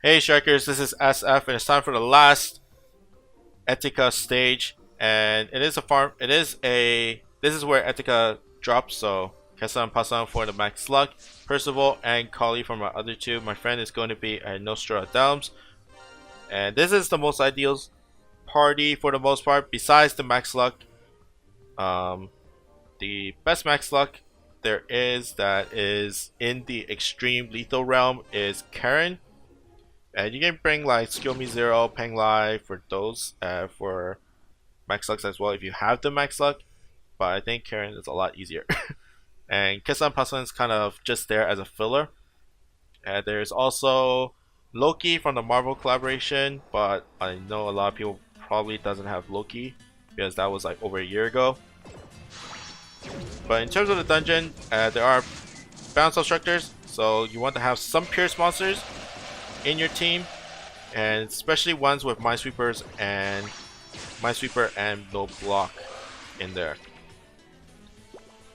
Hey Strikers, this is SF and it's time for the last Ettika stage, and it is a farm. This is where Ettika drops. So Kessan Passan for the max luck. Percival and Kali from our other two. My friend is going to be a Nostradamus, and this is the most ideal party for the most part. Besides the max luck, um, the best max luck there is that is in the extreme lethal realm is Karen. And you can bring like Skill Me Zero, Peng Lai for those for max lucks as well if you have the max luck. But I think Karen is a lot easier. And Kessan Pasan is kind of just there as a filler. And there's also Loki from the Marvel collaboration, but I know a lot of people probably doesn't have Loki because that was like over a year ago. But in terms of the dungeon, there are bounce obstructors, so you want to have some pierce monsters in your team, and especially ones with Minesweeper and no block in there.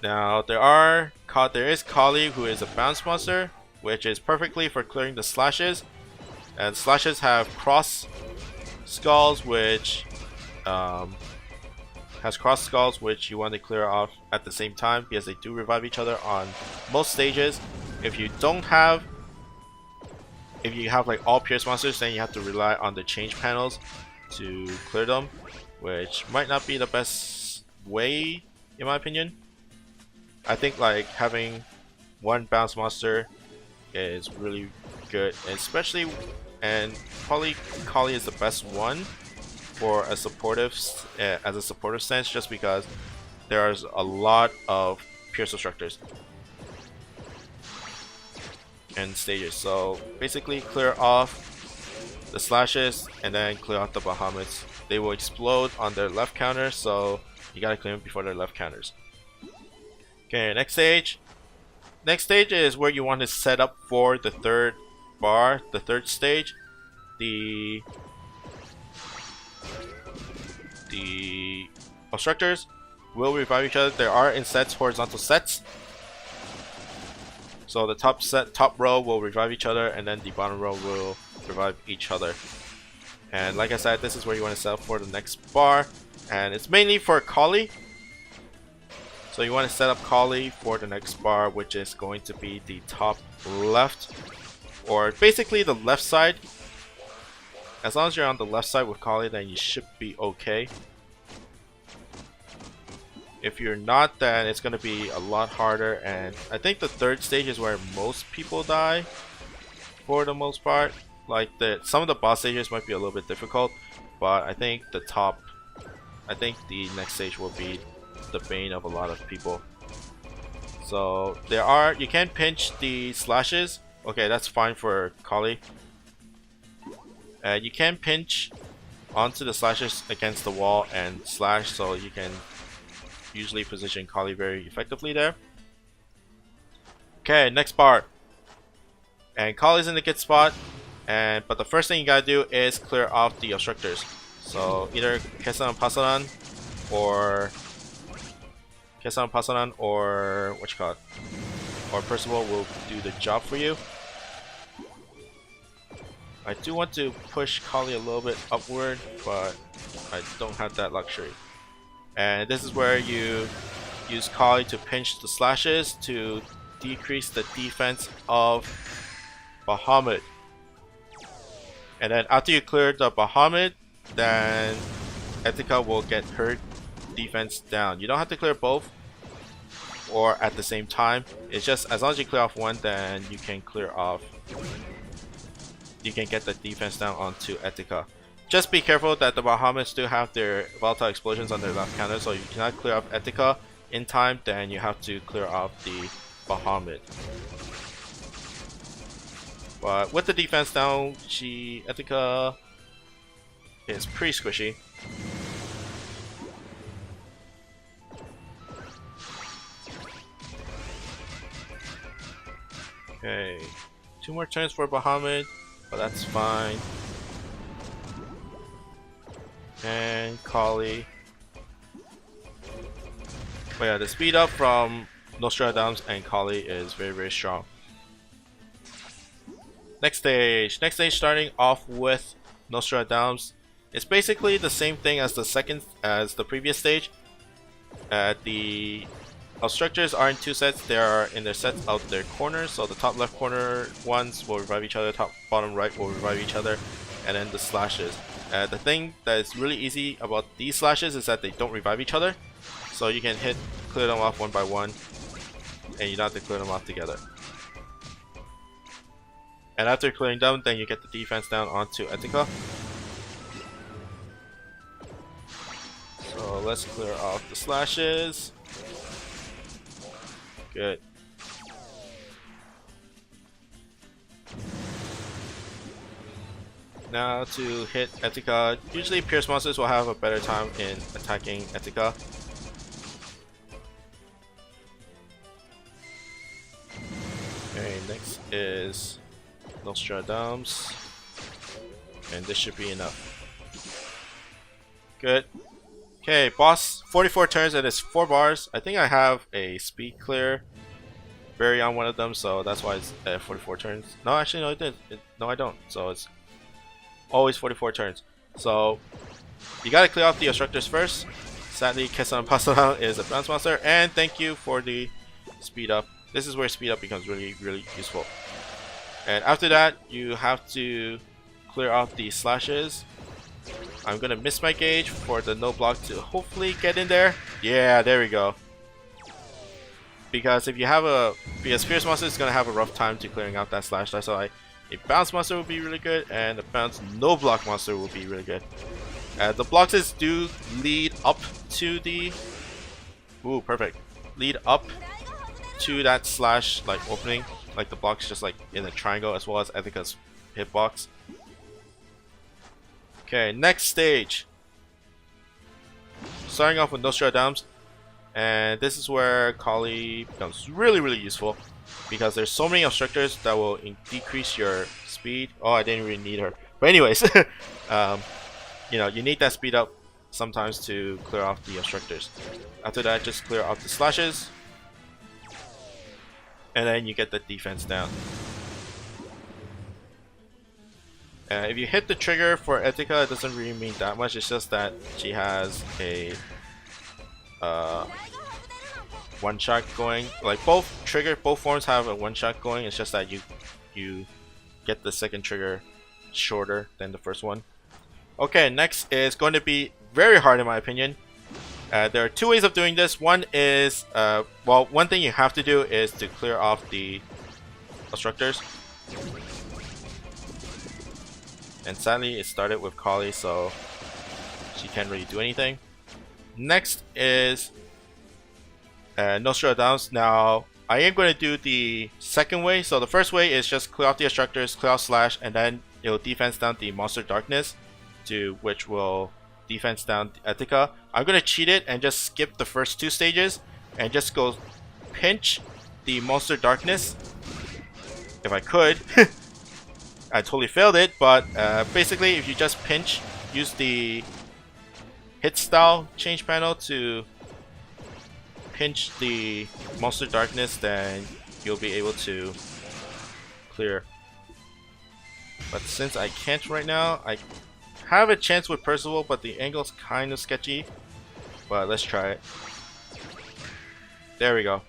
Now there is Kali, who is a bounce monster, which is perfectly for clearing the slashes, and slashes have cross skulls, which you want to clear off at the same time because they do revive each other on most stages. If you have like all pierce monsters, then you have to rely on the change panels to clear them, which might not be the best way in my opinion. I think like having one bounce monster is really good, especially, and probably Kali is the best one for a supportive as a supportive stance, just because there's a lot of pierce obstructors and stages. So basically clear off the slashes and then clear off the Bahamut's. They will explode on their left counter, so you gotta clear them before their left counters. Okay, next stage. Next stage is where you want to set up for the third bar, the third stage. The obstructors will revive each other. There are in sets, horizontal sets. So the top row will revive each other, and then the bottom row will revive each other. And like I said, this is where you want to set up for the next bar, and it's mainly for Kali. So you want to set up Kali for the next bar, which is going to be the top left, or basically the left side. As long as you're on the left side with Kali, then you should be okay. If you're not, then it's going to be a lot harder, and I think the third stage is where most people die for the most part. Like some of the boss stages might be a little bit difficult, but I think the next stage will be the bane of a lot of people. So you can pinch the slashes. Okay, that's fine for Kali. You can pinch onto the slashes against the wall and slash, so you can usually position Kali very effectively there. Okay, next bar. And Kali's in the good spot, but the first thing you gotta do is clear off the obstructors. So either Kessan Pasaran or or Percival will do the job for you. I do want to push Kali a little bit upward, but I don't have that luxury. And this is where you use Kali to pinch the slashes to decrease the defense of Bahamut. And then after you clear the Bahamut, then Ettika will get her defense down. You don't have to clear both or at the same time. It's just as long as you clear off one, then you can get the defense down onto Ettika. Just be careful that the Bahamuts do have their volatile explosions on their left counter, so you cannot clear off Ettika in time, then you have to clear off the Bahamut. But with the defense down, Ettika is pretty squishy. Okay, 2 more turns for Bahamut, but that's fine. And Kali. But yeah, the speed up from Nostradamus and Kali is very, very strong. Next stage. Next stage, starting off with Nostradamus. It's basically the same thing as the previous stage. The structures are in two sets. They are in their sets out their corners. So the top left corner ones will revive each other. Top bottom right will revive each other, and then the slashes. The thing that is really easy about these slashes is that they don't revive each other. So you can clear them off one by one, and you don't have to clear them off together. And after clearing them, then you get the defense down onto Ettika. So let's clear off the slashes. Good. Now to hit Ettika. Usually Pierce monsters will have a better time in attacking Ettika. Okay, next is Nostradamus, and this should be enough. Good. Okay, boss, 44 turns and it's 4 bars. I think I have a speed clear berry on one of them, so that's why it's 44 turns. No, actually, no, it did. No, I don't. So it's always 44 turns. So you gotta clear off the obstructors first. Sadly, Kesan Pasana is a bounce monster, and thank you for the speed up. This is where speed up becomes really, really useful. And after that, you have to clear off the slashes. I'm gonna miss my gauge for the no block to hopefully get in there. Yeah, there we go. Because if you have because Pierce monster is gonna have a rough time to clearing out that slash. That's why a bounce monster would be really good, and a bounce no block monster will be really good. The blocks do lead up to the perfect. Lead up to that slash like opening, like the blocks just like in a triangle, as well as Ettika's hitbox. Okay, next stage. Starting off with Nostradamus, and this is where Kali becomes really, really useful because there's so many obstructors that will decrease your speed. Oh, I didn't really need her, but anyways, you know, you need that speed up sometimes to clear off the obstructors. After that, just clear off the slashes, and then you get the defense down. If you hit the trigger for Ettika, it doesn't really mean that much. It's just that she has a one shot going. Like both forms have a one shot going. It's just that you get the second trigger shorter than the first one. Okay, next is going to be very hard in my opinion. There are two ways of doing this. One is well, one thing you have to do is to clear off the obstructors. And sadly, it started with Kali, so she can't really do anything. Next is Nostradamus. Now, I am going to do the second way. So the first way is just clear off the obstructors, clear off slash, and then it will defense down the monster darkness, to which will defense down Ettika. I'm going to cheat it and just skip the first two stages and just go pinch the monster darkness if I could. I totally failed it, but basically if you just pinch, use the hit style change panel to pinch the monster darkness, then you'll be able to clear. But since I can't right now, I have a chance with Percival, but the angle's kind of sketchy. But let's try it. There we go.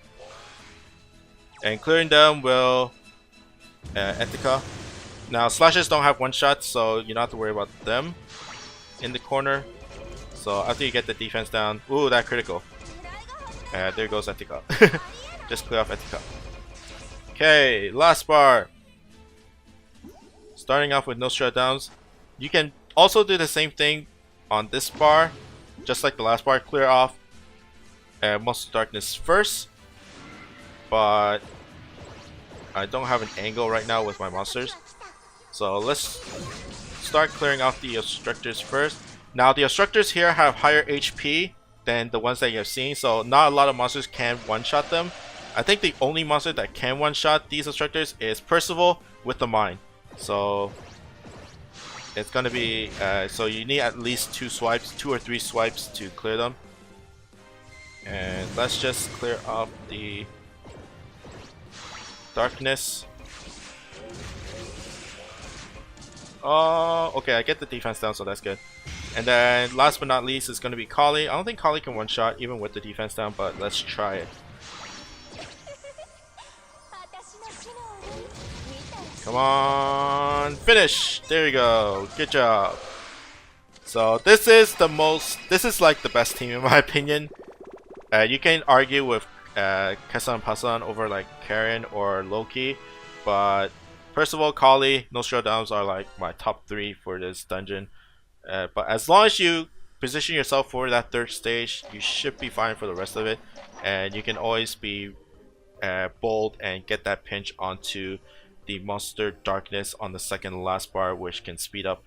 And clearing them will Ettika. Now slashes don't have one shot, so you don't have to worry about them in the corner. So after you get the defense down, ooh, that critical. There goes Ettika. Just clear off Ettika. Okay, last bar. Starting off with Nostradamus. You can also do the same thing on this bar, just like the last bar. Clear off Monster Darkness first, but I don't have an angle right now with my monsters. So let's start clearing off the obstructors first. Now the obstructors here have higher HP than the ones that you have seen, so not a lot of monsters can one-shot them. I think the only monster that can one-shot these obstructors is Percival with the mine. So it's gonna be so you need at least 2 or 3 swipes to clear them. And let's just clear off the darkness. Okay, I get the defense down, so that's good. And then last but not least is going to be Kali. I don't think Kali can one shot even with the defense down, but let's try it. Come on, finish! There you go. Good job. So this is like the best team in my opinion. You can argue with Kessa and Pasan over like Karen or Loki, but first of all, Kali, no showdowns are like my top 3 for this dungeon. But as long as you position yourself for that 3rd stage, you should be fine for the rest of it, and you can always be bold and get that pinch onto the monster darkness on the 2nd to last bar, which can speed up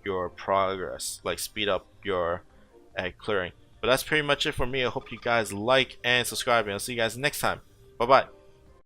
your progress, like speed up your clearing. But that's pretty much it for me. I hope you guys like and subscribe, and I'll see you guys next time. Bye bye.